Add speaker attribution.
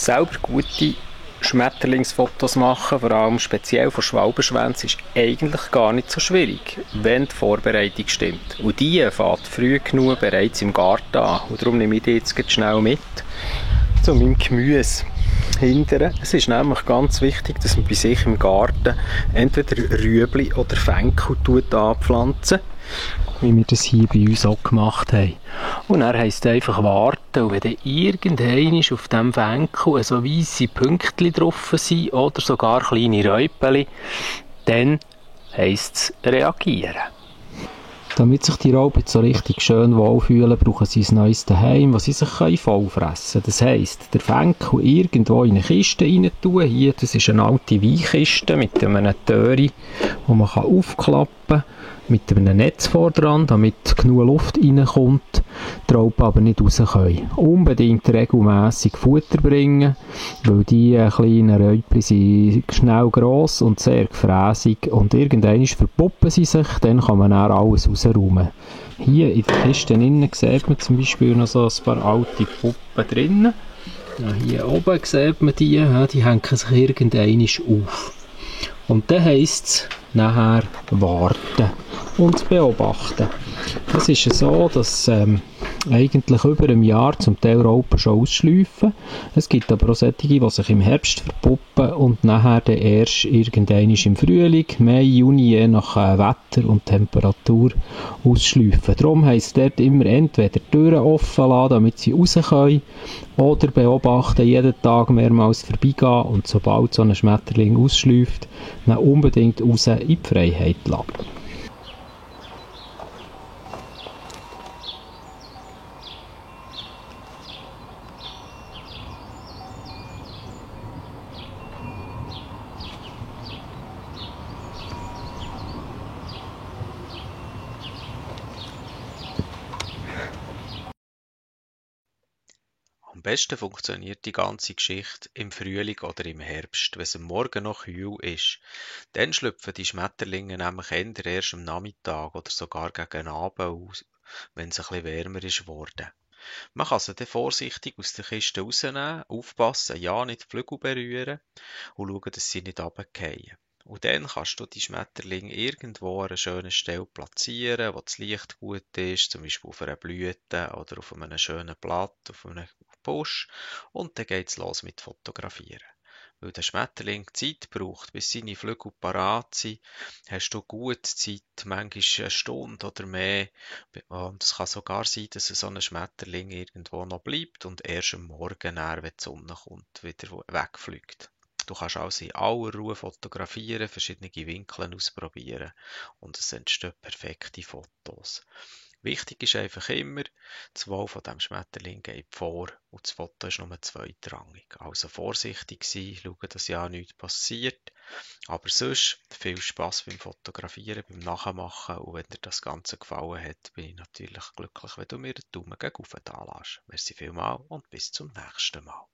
Speaker 1: Selber gute Schmetterlingsfotos machen, vor allem speziell von Schwalbenschwänzen, ist eigentlich gar nicht so schwierig, wenn die Vorbereitung stimmt. Und die fängt früh genug bereits im Garten an. Und darum nehme ich die jetzt schnell mit zu meinem Gemüse. Es ist nämlich ganz wichtig, dass man bei sich im Garten entweder Rüebli oder Fenchel anpflanzen, wie wir das hier bei uns auch gemacht haben. Und dann heisst es einfach warten. Und wenn dann irgendwann auf diesem Fenchel so weisse Pünktchen drauf sind oder sogar kleine Räupeli, dann heisst es reagieren. Damit sich die Raupen so richtig schön wohlfühlen, brauchen sie ein neues Zuhause, das sie sich vollfressen können. Das heisst, der Fenchel irgendwo in eine Kiste rein tun. Hier, das ist eine alte Weinkiste mit einem Türchen, die man aufklappen kann, mit einem Netz vor dran, damit genug Luft reinkommt, die Raupen aber nicht raus können. Unbedingt regelmässig Futter bringen, weil die kleinen Räupchen sind schnell gross und sehr gefräßig und irgendwann verpuppen sie sich, dann kann man dann alles rausräumen. Hier in der Kiste innen sieht man zum Beispiel noch so ein paar alte Puppen drinnen. Ja, hier oben sieht man die hängen sich irgendwann auf. Und dann heisst es nachher warten und beobachten. Es ist so, dass eigentlich über ein Jahr zum Teil Raupen schon ausschleifen. Es gibt aber auch solche, die sich im Herbst verpuppen und nachher dann erst irgendwann im Frühling, Mai, Juni, je nach Wetter und Temperatur ausschleifen. Darum heisst es dort immer entweder die Türen offen lassen, damit sie raus können, oder beobachten, jeden Tag mehrmals vorbeigehen und sobald so ein Schmetterling ausschleift, dann unbedingt raus in die Freiheit lassen.
Speaker 2: Am besten funktioniert die ganze Geschichte im Frühling oder im Herbst, wenn es am Morgen noch kühl ist. Dann schlüpfen die Schmetterlinge nämlich eher erst am Nachmittag oder sogar gegen Abend aus, wenn es ein bisschen wärmer ist geworden. Man kann sie dann vorsichtig aus der Kiste rausnehmen, aufpassen, ja nicht die Flügel berühren und schauen, dass sie nicht runterfallen. Und dann kannst du die Schmetterlinge irgendwo an einer schönen Stelle platzieren, wo das Licht gut ist, zum Beispiel auf einer Blüte oder auf einem schönen Blatt, auf einem Busch. Und dann geht's los mit Fotografieren. Weil der Schmetterling Zeit braucht, bis seine Flügel parat sind, hast du gut Zeit, manchmal eine Stunde oder mehr. Und es kann sogar sein, dass so ein Schmetterling irgendwo noch bleibt und erst am Morgen, wenn die Sonne kommt, wieder wegfliegt. Du kannst also in aller Ruhe fotografieren, verschiedene Winkel ausprobieren und es entstehen perfekte Fotos. Wichtig ist einfach immer, das Wohl von dem Schmetterling geht vor und das Foto ist nur zweitrangig. Also vorsichtig sein, schauen, dass ja nichts passiert. Aber sonst viel Spass beim Fotografieren, beim Nachmachen und wenn dir das Ganze gefallen hat, bin ich natürlich glücklich, wenn du mir einen Daumen gegen oben da lässt. Merci vielmals und bis zum nächsten Mal.